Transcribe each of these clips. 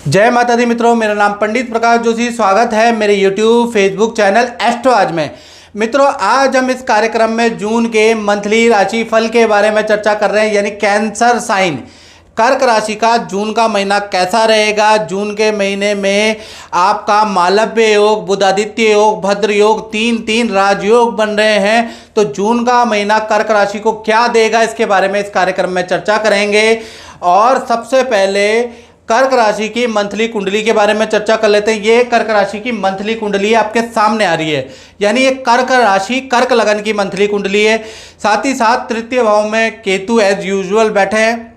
जय माता दी मित्रों, मेरा नाम पंडित प्रकाश जोशी। स्वागत है मेरे YouTube फेसबुक चैनल एस्ट्रो आज में। मित्रों, आज हम इस कार्यक्रम में जून के मंथली राशि फल के बारे में चर्चा कर रहे हैं, यानी कैंसर साइन कर्क राशि का जून का महीना कैसा रहेगा। जून के महीने में आपका मालव्य योग, बुधादित्य योग, भद्र योग, तीन राजयोग बन रहे हैं। तो जून का महीना कर्क राशि को क्या देगा, इसके बारे में इस कार्यक्रम में चर्चा करेंगे। और सबसे पहले कर्क राशि की मंथली कुंडली के बारे में चर्चा कर लेते हैं। ये कर्क राशि की मंथली कुंडली आपके सामने आ रही है, यानी ये कर्क राशि कर्क लगन की मंथली कुंडली है। साथ ही साथ तृतीय भाव में केतु एज यूजुअल बैठे हैं,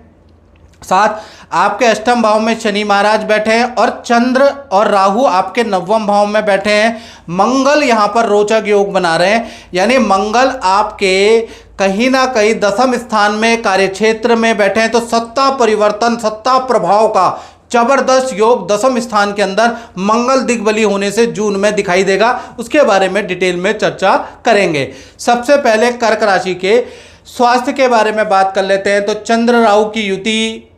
साथ आपके अष्टम भाव में शनि महाराज बैठे हैं और चंद्र और राहु आपके नवम भाव में बैठे हैं। मंगल यहाँ पर रोचक योग बना रहे हैं, यानी मंगल आपके कहीं ना कहीं दसम स्थान में कार्यक्षेत्र में बैठे हैं। तो सत्ता परिवर्तन, सत्ता प्रभाव का जबरदस्त योग दसम स्थान के अंदर मंगल दिग्बली होने से जून में दिखाई देगा। उसके बारे में डिटेल में चर्चा करेंगे। सबसे पहले कर्क राशि के स्वास्थ्य के बारे में बात कर लेते हैं। तो चंद्र राहु की युति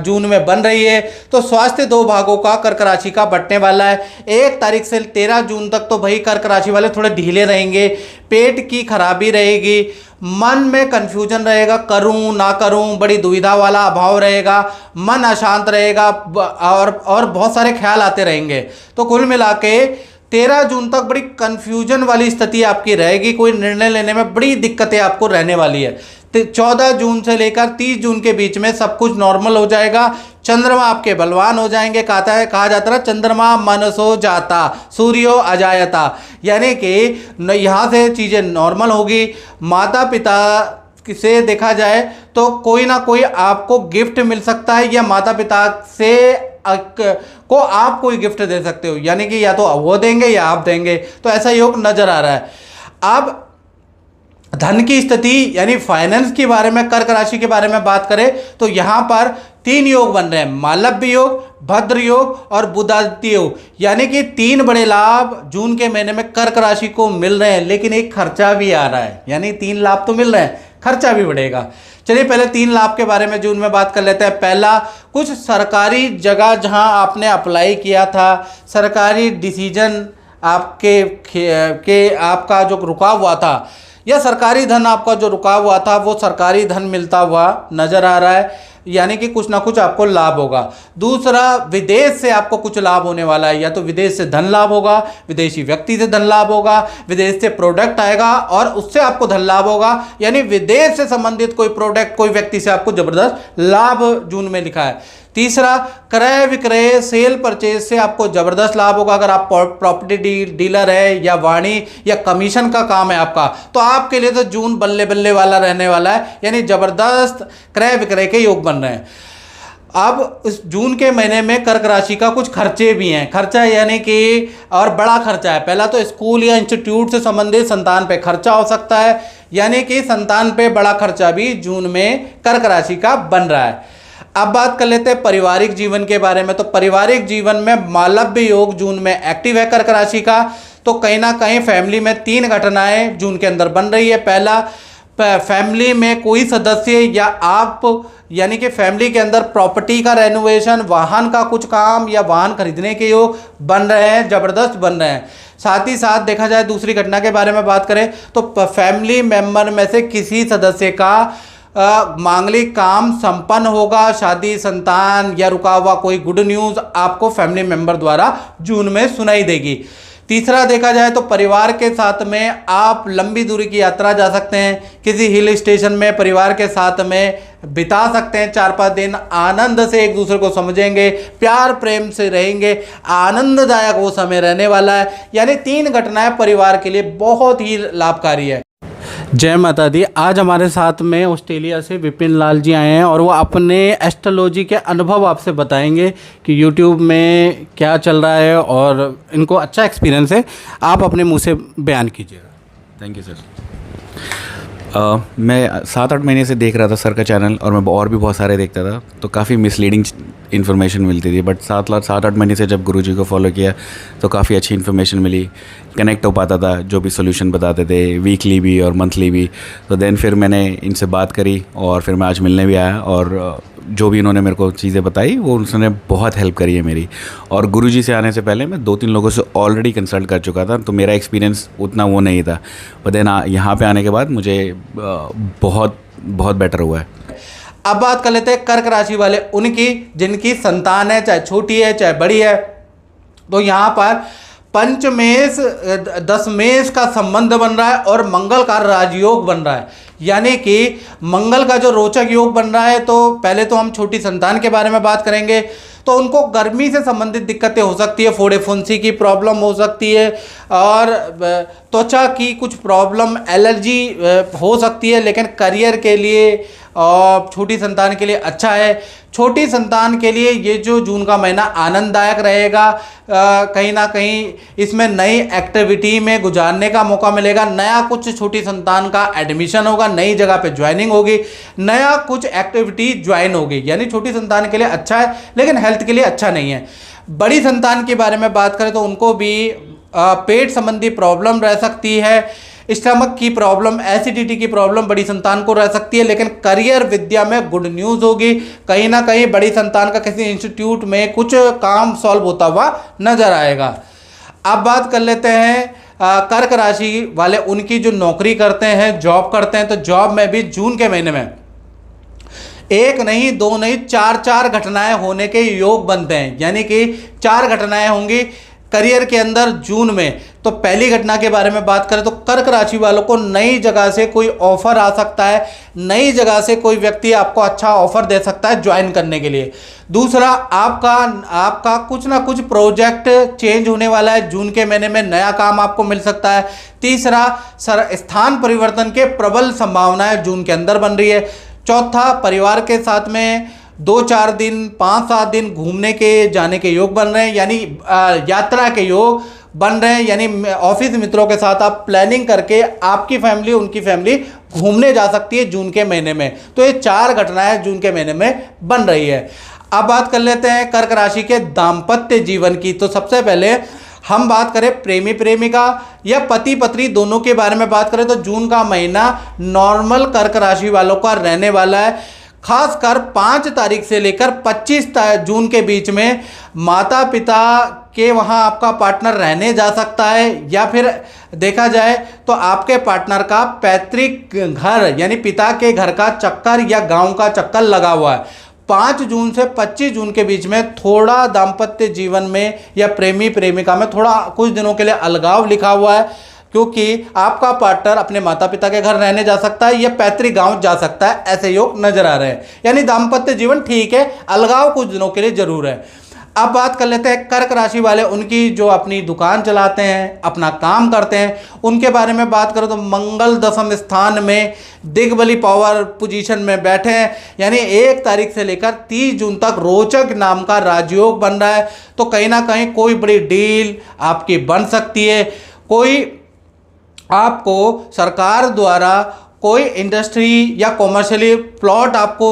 जून में बन रही है, तो स्वास्थ्य दो भागों का कर्क राशि का बंटने वाला है। 1 तारीख से 13 जून तक तो भाई कर्क राशि वाले थोड़े ढीले रहेंगे, पेट की खराबी रहेगी, मन में कन्फ्यूजन रहेगा, करूं ना करूं, बड़ी दुविधा वाला अभाव रहेगा, मन अशांत रहेगा और बहुत सारे ख्याल आते रहेंगे। तो कुल मिला के 13 जून तक बड़ी कन्फ्यूजन वाली स्थिति आपकी रहेगी, कोई निर्णय लेने में बड़ी दिक्कतें आपको रहने वाली है। 14 जून से लेकर 30 जून के बीच में सब कुछ नॉर्मल हो जाएगा। चंद्रमा आपके बलवान हो जाएंगे। कहा जाता है चंद्रमा मनसो जाता सूर्यो अजायता, यानी कि यहाँ से चीज़ें नॉर्मल होगी। माता पिता से देखा जाए तो कोई ना कोई आपको गिफ्ट मिल सकता है, या माता पिता से को आप कोई गिफ्ट दे सकते हो, यानी कि या तो वो देंगे या आप देंगे। तो ऐसा योग नजर आ रहा है। अब धन की स्थिति यानी फाइनेंस के बारे में, कर्क राशि के बारे में बात करें तो यहाँ पर 3 योग बन रहे हैं, मालव्य योग, भद्र योग और बुधादित्य योग, यानी कि 3 बड़े लाभ जून के महीने में कर्क राशि को मिल रहे हैं। लेकिन एक खर्चा भी आ रहा है, यानी 3 लाभ तो मिल रहे हैं, खर्चा भी बढ़ेगा। चलिए पहले 3 लाभ के बारे में जून में बात कर लेते हैं। पहला, कुछ सरकारी जगह जहां आपने अप्लाई किया था, सरकारी डिसीजन आपका जो रुका हुआ था, या सरकारी धन आपका जो रुका हुआ था, वो सरकारी धन मिलता हुआ नजर आ रहा है, यानी कि कुछ ना कुछ आपको लाभ होगा। दूसरा, विदेश से आपको कुछ लाभ होने वाला है, या तो विदेश से धन लाभ होगा, विदेशी व्यक्ति से धन लाभ होगा, विदेश से प्रोडक्ट आएगा और उससे आपको धन लाभ होगा, यानी विदेश से संबंधित कोई प्रोडक्ट, कोई व्यक्ति से आपको जबरदस्त लाभ जून में लिखा है। तीसरा, क्रय विक्रय, सेल परचेज से आपको जबरदस्त लाभ होगा। अगर आप प्रॉपर्टी डीलर है या वाणी या कमीशन का काम है आपका, तो आपके लिए तो जून बल्ले बल्ले वाला रहने वाला है, यानी जबरदस्त क्रय विक्रय के योग बन रहे हैं। अब इस जून के महीने में कर्क राशि का कुछ खर्चे भी हैं। खर्चा यानी कि और बड़ा खर्चा है। पहला तो स्कूल या इंस्टीट्यूट से संबंधित संतान पे खर्चा हो सकता है, यानी कि संतान पे बड़ा खर्चा भी जून में कर्क राशि का बन रहा है। अब बात कर लेते हैं पारिवारिक जीवन के बारे में। तो पारिवारिक जीवन में मालव्य योग जून में एक्टिव है कर्क राशि का। तो कहीं ना कहीं फैमिली में 3 घटनाएं जून के अंदर बन रही है। पहला, फैमिली में कोई सदस्य या आप, यानी कि फैमिली के अंदर प्रॉपर्टी का रेनोवेशन, वाहन का कुछ काम या वाहन खरीदने के योग बन रहे हैं, जबरदस्त बन रहे हैं। साथ ही साथ देखा जाए दूसरी घटना के बारे में बात करें तो फैमिली मेंबर में से किसी सदस्य का मांगलिक काम संपन्न होगा। शादी, संतान या रुका हुआ कोई गुड न्यूज़ आपको फैमिली मेंबर द्वारा जून में सुनाई देगी। तीसरा, देखा जाए तो परिवार के साथ में आप लंबी दूरी की यात्रा जा सकते हैं, किसी हिल स्टेशन में परिवार के साथ में बिता सकते हैं 4-5 दिन। आनंद से एक दूसरे को समझेंगे, प्यार प्रेम से रहेंगे, आनंददायक वो समय रहने वाला है। यानी 3 घटनाएं परिवार के लिए बहुत ही लाभकारी है। जय माता दी। आज हमारे साथ में ऑस्ट्रेलिया से विपिन लाल जी आए हैं और वो अपने एस्ट्रोलॉजी के अनुभव आपसे बताएंगे कि यूट्यूब में क्या चल रहा है, और इनको अच्छा एक्सपीरियंस है। आप अपने मुंह से बयान कीजिएगा। Thank you sir. मैं 7-8 महीने से देख रहा था सर का चैनल, और मैं और भी बहुत सारे देखता था, तो काफ़ी मिसलीडिंग इन्फॉर्मेशन मिलती थी। बट 7-8 महीने से जब गुरुजी को फॉलो किया तो काफ़ी अच्छी इन्फॉर्मेशन मिली, कनेक्ट हो पाता था, जो भी सोल्यूशन बताते थे वीकली भी और मंथली भी। तो देन फिर मैंने इनसे बात करी और फिर मैं आज मिलने भी आया, और जो भी इन्होंने मेरे को चीज़ें बताई वो उसने बहुत हेल्प करी है मेरी। और गुरुजी से आने से पहले मैं 2-3 लोगों से ऑलरेडी कंसल्ट कर चुका था, तो मेरा एक्सपीरियंस उतना वो नहीं था। बट देन यहाँ पे आने के बाद मुझे बहुत बहुत बेटर हुआ है। अब बात कर लेते हैं कर्क राशि वाले उनकी जिनकी संतान है, चाहे छोटी है चाहे बड़ी है। तो यहाँ पर पंचमेश दशमेश का संबंध बन रहा है और मंगल का राजयोग बन रहा है, यानी कि मंगल का जो रोचक योग बन रहा है। तो पहले तो हम छोटी संतान के बारे में बात करेंगे। तो उनको गर्मी से संबंधित दिक्कतें हो सकती है, फोड़े फुंसी की प्रॉब्लम हो सकती है और त्वचा की कुछ प्रॉब्लम, एलर्जी हो सकती है। लेकिन करियर के लिए और छोटी संतान के लिए अच्छा है। छोटी संतान के लिए ये जो जून का महीना आनंददायक रहेगा। कहीं ना कहीं इसमें नई एक्टिविटी में गुजारने का मौका मिलेगा। नया कुछ छोटी संतान का एडमिशन होगा, नई जगह पे ज्वाइनिंग होगी, नया कुछ एक्टिविटी ज्वाइन होगी, यानी छोटी संतान के लिए अच्छा है लेकिन हेल्थ के लिए अच्छा नहीं है। बड़ी संतान के बारे में बात करें तो उनको भी पेट संबंधी प्रॉब्लम रह सकती है, स्टमक की प्रॉब्लम, एसिडिटी की प्रॉब्लम बड़ी संतान को रह सकती है। लेकिन करियर विद्या में गुड न्यूज़ होगी। कहीं ना कहीं बड़ी संतान का किसी इंस्टीट्यूट में कुछ काम सॉल्व होता हुआ नजर आएगा। अब बात कर लेते हैं कर्क राशि वाले उनकी जो नौकरी करते हैं, जॉब करते हैं। तो जॉब में भी जून के महीने में एक नहीं, दो नहीं, 4 घटनाएं होने के योग बनते हैं, यानी कि 4 घटनाएं होंगी करियर के अंदर जून में। तो पहली घटना के बारे में बात करें तो कर्क राशि वालों को नई जगह से कोई ऑफर आ सकता है, नई जगह से कोई व्यक्ति आपको अच्छा ऑफर दे सकता है ज्वाइन करने के लिए। दूसरा, आपका कुछ ना कुछ प्रोजेक्ट चेंज होने वाला है जून के महीने में, नया काम आपको मिल सकता है। तीसरा, स्थान परिवर्तन के प्रबल संभावनाएं जून के अंदर बन रही है। चौथा, परिवार के साथ में 2-4 दिन, 5-7 दिन घूमने के जाने के योग बन रहे हैं, यानी यात्रा के योग बन रहे हैं। यानी ऑफिस मित्रों के साथ आप प्लानिंग करके आपकी फैमिली उनकी फैमिली घूमने जा सकती है जून के महीने में। तो ये 4 घटनाएं जून के महीने में बन रही है। अब बात कर लेते हैं कर्क राशि के दाम्पत्य जीवन की। तो सबसे पहले हम बात करें प्रेमी प्रेमिका या पति पत्नी दोनों के बारे में बात करें तो जून का महीना नॉर्मल कर्क राशि वालों का रहने वाला है। खासकर 5 तारीख से लेकर 25 जून के बीच में माता पिता के वहाँ आपका पार्टनर रहने जा सकता है, या फिर देखा जाए तो आपके पार्टनर का पैतृक घर यानी पिता के घर का चक्कर या गांव का चक्कर लगा हुआ है। 5 जून से 25 जून के बीच में थोड़ा दाम्पत्य जीवन में या प्रेमी प्रेमिका में थोड़ा कुछ दिनों के लिए अलगाव लिखा हुआ है, क्योंकि आपका पार्टनर अपने माता पिता के घर रहने जा सकता है या पैतृक गांव जा सकता है, ऐसे योग नजर आ रहे हैं। यानी दाम्पत्य जीवन ठीक है, अलगाव कुछ दिनों के लिए जरूर है। अब बात कर लेते हैं कर्क राशि वाले उनकी जो अपनी दुकान चलाते हैं, अपना काम करते हैं, उनके बारे में बात करो तो मंगल 10वें स्थान में दिग्बली पावर पोजीशन में बैठे हैं, यानी 1 तारीख से लेकर 30 जून तक रोचक नाम का राजयोग बन रहा है। तो कहीं ना कहीं कोई बड़ी डील आपकी बन सकती है, कोई आपको सरकार द्वारा कोई इंडस्ट्री या कॉमर्शियली प्लॉट आपको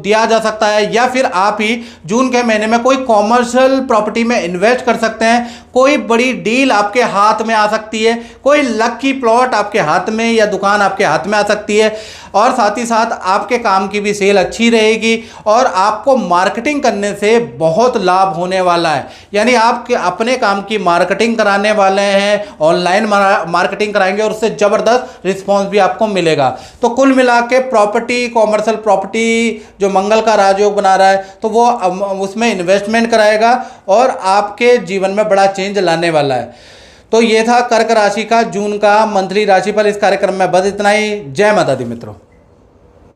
दिया जा सकता है, या फिर आप ही जून के महीने में कोई कॉमर्शियल प्रॉपर्टी में इन्वेस्ट कर सकते हैं। कोई बड़ी डील आपके हाथ में आ सकती है, कोई लकी प्लॉट आपके हाथ में या दुकान आपके हाथ में आ सकती है। और साथ ही साथ आपके काम की भी सेल अच्छी रहेगी और आपको मार्केटिंग करने से बहुत लाभ होने वाला है। यानी आपके अपने काम की मार्केटिंग कराने वाले हैं, ऑनलाइन मार्केटिंग कराएंगे और उससे ज़बरदस्त रिस्पॉन्स भी आपको मिलेगा। तो कुल मिला के प्रॉपर्टी, कॉमर्शियल प्रॉपर्टी जो मंगल का राजयोग बना रहा है तो वो उसमें इन्वेस्टमेंट कराएगा और आपके जीवन में बड़ा चेंज लाने वाला है। तो ये था कर्क राशि का जून का मंथली राशिफल। इस कार्यक्रम में बस इतना ही। जय माता दी मित्रों।